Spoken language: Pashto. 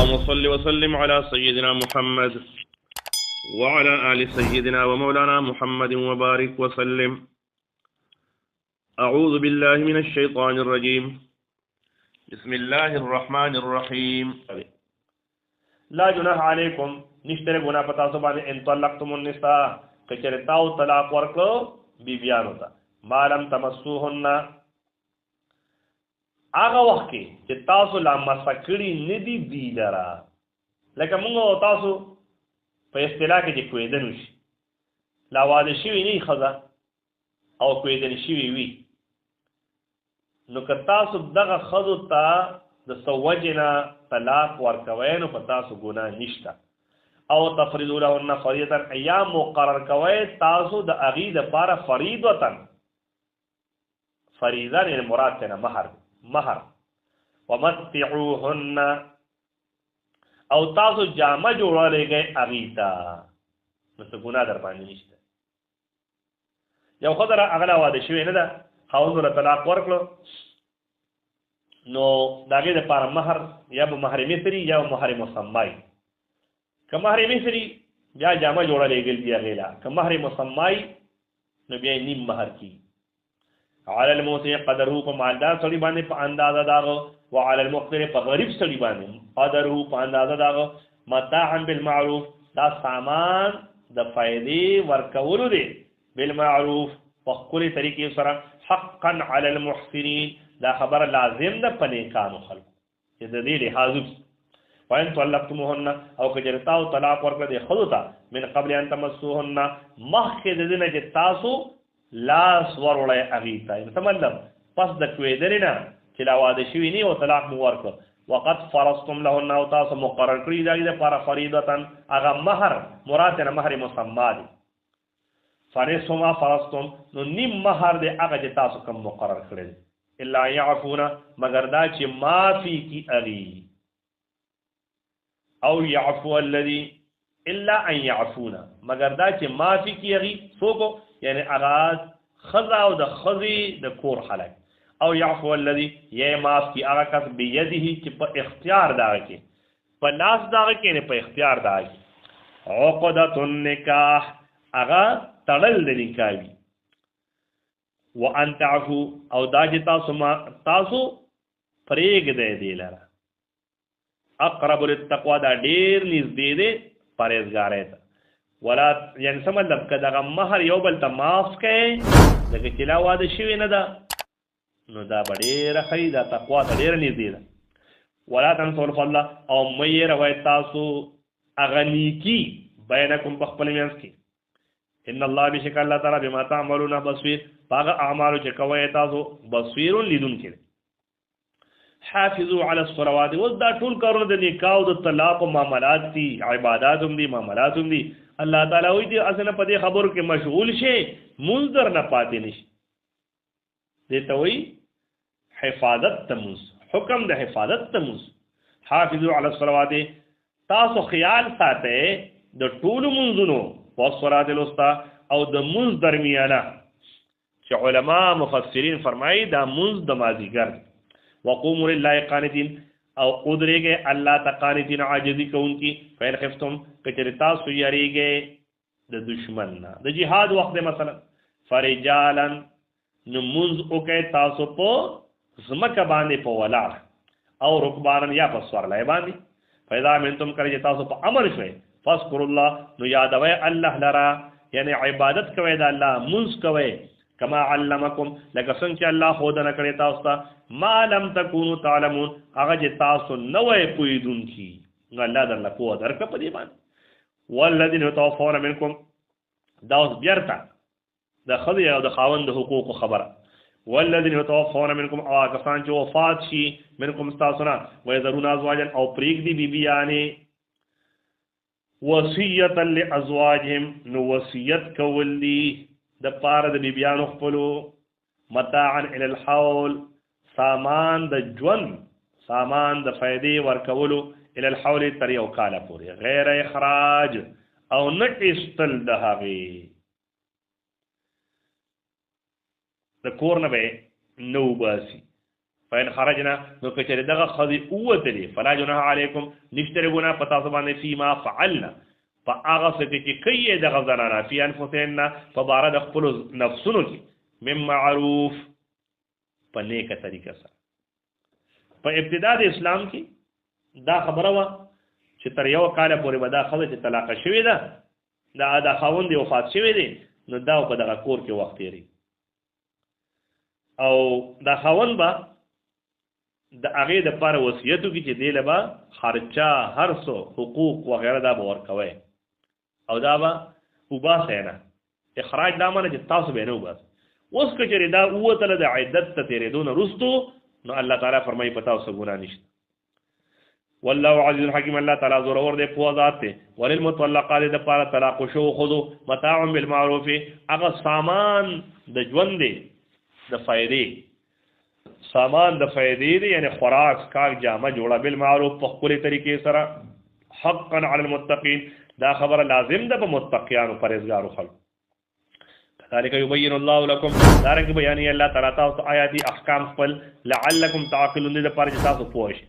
اللهم صل وسلم على سيدنا محمد وعلى آل سيدنا ومولانا محمد وبارك وسلم. أعوذ بالله من الشيطان الرجيم. بسم الله الرحمن الرحيم. لا جناح عليكم نشتري گنا پتا سو باندې ان طلقتم النساء کچرتاو طلاق ورکو بی بیان ہوتا ما لم تمسوهن هغه وخت کې چې تاسو لا مسکړی ندی دی لرا لکه موږ تاسو په اصطلاح کې چې کویدن شي لا واده شي نه خزا او کویدن شي وی نو که تاسو دغه خزو ته د سوجنا طلاق ورکوي نو په تاسو ګناه نشته او تفریض لهن فریضه ایام مقرر کوي تاسو د اغي د لپاره فریضه یعنی مراد ته مہر ومتعوهن او تاسو جامه جوړولې گئے اغیتا نو څه ګناه در باندې نشته. یو خدای اغلا واده شوی نه ده خاوند له طلاق ورکړو نو داګه د لپاره مہر یا به مہر مصری یا مہر مسمای که مہر مصری بیا جامه جوړولې گل بیا غیلا که مہر مسمای نو بیا نیم مہر کی علی الموسع قدره په مالدار سړي باندې په اندازه داغو وعلى المقتر په غریب سړي باندې قدره په اندازه داغو متاعا بالمعروف دا سامان د فائدې ورکولو دی بالمعروف په خپل طریقې سره حقا علی المحسنین دا خبر لازم ده په نیکانو خلق چې د دې لحاظ وان طلقتموهن او کجرتاو طلاق ورکړه دی خلوتا من قبل ان تمسوهن مخکې د دې نه چې تاسو لاس ورولای اغیتا مطلب پس د کویدرینا چې لا واده شوی نه او طلاق مو ورکړ وقد فرضتم لهن او تاسو مقرر کړی دا د لپاره فریضه هغه مہر مراد نه مہر مسما دی فرض ما فرضتم نو نیم مہر دی هغه چې تاسو کوم مقرر کړی الا يعفونا مگر دا چې معافي کی اغي او يعفو الذي الا ان يعفونا مگر دا چې معافي کی اغي سوکو یعنی اغاز خزا او د خزي د کور خلک او يعفو الذي معاف کی هغه کس بيده چې په اختیار دا کې په لاس دا کې نه په اختیار دا کې عقدۃ النکاح هغه تړل د نکاح وان تعفو او دا چې تاسو پرېګ دی لاره اقرب للتقوى دا ډیر نږدې دی پرهیزګارۍ ته ولا یعنی سمجھلب که دغه مہر یو بل ته معاف کړي لکه چې لا واده شوی نه ده نو دا به ډېره ښه دا تقوا ته ډېره نږدې ده ولا تنسوا الفضل او مه هېروئ تاسو هغه نیکي بینکم په خپل منځ کې ان الله بشک الله تعالی بما تعملون بصیر په هغه اعمالو چې کوئ تاسو بصیر لیدونکی دی حافظوا على الصلوات اوس دا ټول کارونه د نکاح او د طلاق او معاملات دي عبادات هم دي معاملات هم دي الله تعالی وایي چې اسنه په دې خبرو کې مشغول شي منذر نه پاتې نشي دې ته وایي حفاظت تموز حکم د حفاظت تموز حافظوا على الصلوات تاسو خیال ساتئ د ټول منځونو او صلات الوسطى او د منځ درمیانه چې علما مفسرین فرمایي دا منځ د مازیګر وقوموا لله قانتين او ادریږي الله تقانتين عاجزي کوونکی فین خفتم کچرتا سو یریږي د دشمن نه د جهاد وخت مثلا فرجالا نموز او کې تاسو په زمکه باندې په ولاړ او رکبان یا په سورلای باندې فاذا منتم کړي تاسو په امر شوي فذكر الله نو یادوي الله لرا یعنی عبادت کوي د الله منز کوي کما علمکم لکه څنګه چې الله خود نه کړی تاسو ته ما لم تکونوا تعلمون هغه چې تاسو نه وای پوهیدونکي نو الله درله پوهه درکړه په دې باندې والذین یتوفون منکم دا اوس بیرته د ښځې او د خاوند د حقوقو خبره والذین یتوفون منکم او کسان چې وفات شي منکم تاسو نه ويذرون ازواجا او پرېږدي بیبیانې وصیة لازواجهم نو وصیت کول دي د پاره د بیبیانو خپلو متاعا الى الحول سامان د ژوند سامان د فائدې ورکولو الى الحول تر یو کاله پورې غیر اخراج او نه ایستل د هغې د کور نه به نو باسي فإن خرجنا نو کچره دغه خذ اوتلی فلا جناح علیکم نشتره گنا پتا سبانه فيما فعلنا فاغه سکه کوي دغه زنانا فی انفسنا فبارد خپل نفسونو کی من معروف په نیکه طریقه سره. په ابتدا د اسلام کې دا خبره وا چې تر یو کال پورې به دا خبره چې طلاق شوی ده دا خاوند دی وفات شوی دی نو دا په دغه کور کې وخت یې او دا خاوند به د هغې دپاره وصیتو کې چې دی له به خرچه هر څه حقوق وغیره دا به ورکوی او دا به وباسئ نه. اخراج دا معنی چې تاسو به نه وباسئ. اوس که چېرې دا ووتله د عدت ته تېرېدو نه وروستو نو الله تعالی فرمایي په تاسو ګناه نشته. والله عزیز حکیم الله تعالی زورور دی پوه ذات دی. وللمطلقات دپاره طلاق شو خذو متاع بالمعروف هغه سامان د ژوند دی د فایدې سامان د فایدې دی یعنی خوراک کاک جامه جوړه بالمعروف په خپلې طریقې سره حقا علی المتقین دا خبره لازم ده په متقیانو پرهیزګارو خلکو. كذلك يبين الله لكم دارنګ بیانې الله تعالی تاسو آیاتي احکام خپل لعلکم تعقلون دې لپاره چې تاسو پوه شئ.